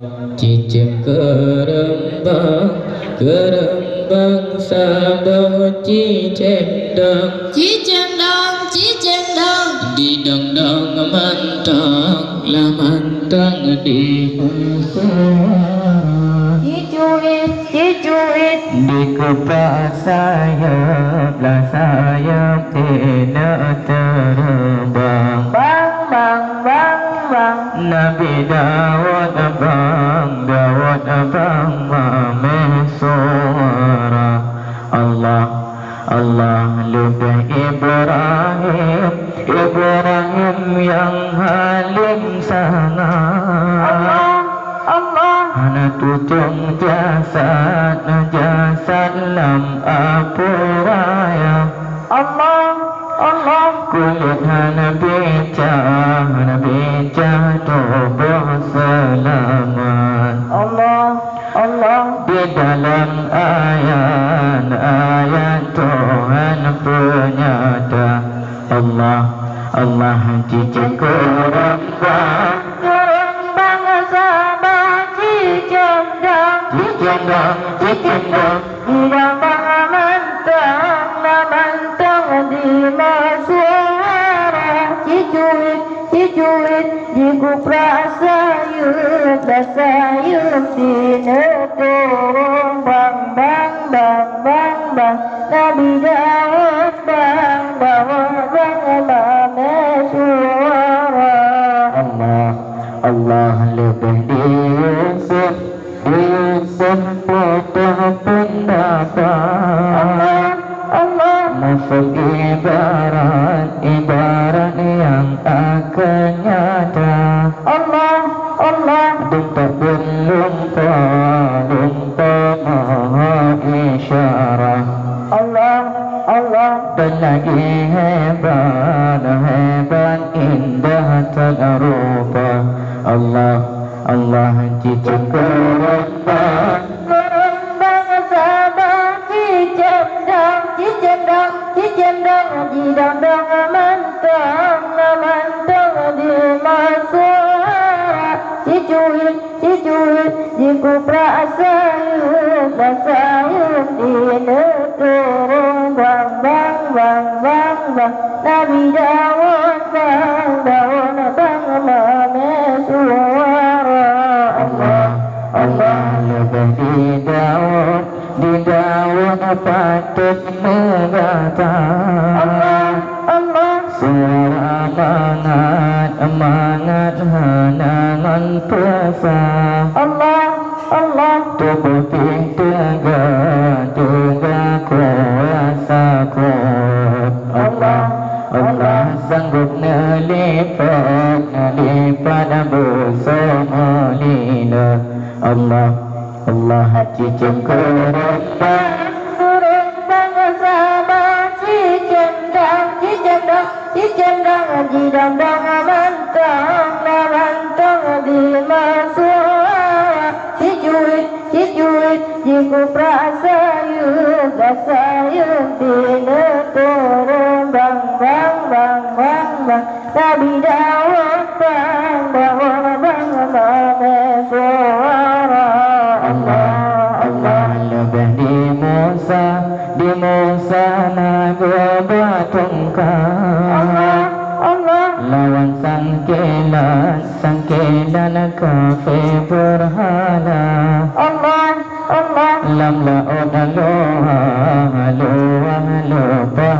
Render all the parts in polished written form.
cicim kerembang sabah cicim dong di dong dong mantang la mantang di cicuit di kepala sayap lah sayap tidak terbang bang Nabi Dawud abang mame suara Allah lebih Ibrahim yang halim sangat anak tutung jasad lam apuraya kulit beca tubuh selamat di dalam ayat Tuhan penyata Allah cicing kerembang sabah cicing dong mantang di suara cicuit di kupra sayup di neturung bang Nabi Daud bang mame suara Allah lebih di Yusuf putus pendapat masuk ibarat yang akan nyata dumpa maha isyarah dan lagi hebat indah terrupa Allah cicing kerembang sabah cicing dong di dong mantang di suara cicuit di kupra sayup di neturung bang Nabi Dawud bang mame suara Allah lebih di Daud patut megata suara amanat hanangan pesah tubuh tegak kuasa kuat Allah sanggup nelipat bersama lila Allah cicing kerembang sabah cicing dong di dong mantang di suara cicuit di kupra sayup di neturung bang Nabi Dawud bang mame suara Allah lebih di Musa nabi batungkan lawan sangkilan kafe berhala lam laut lupa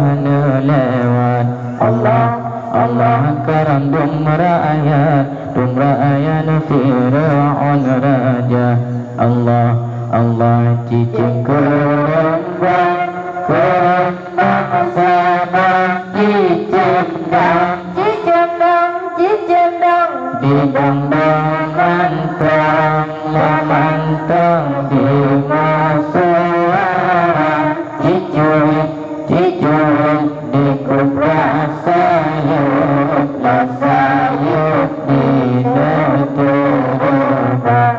lewat Allah karam dumra ayat Fir'aun raja Allah cicing kerembang sabah cicing dong di dong mantang di suara cicuit di kupra sayup di neturung bang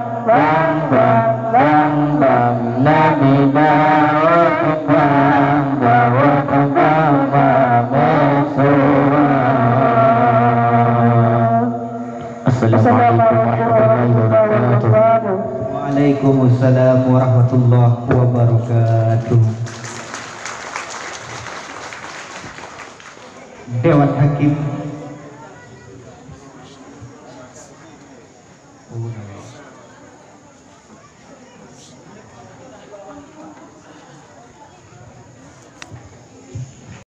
Nabi Daud mame suara. Assalamualaikum. Waalaikumsalam warahmatullahi wabarakatuh. Dewan Hakim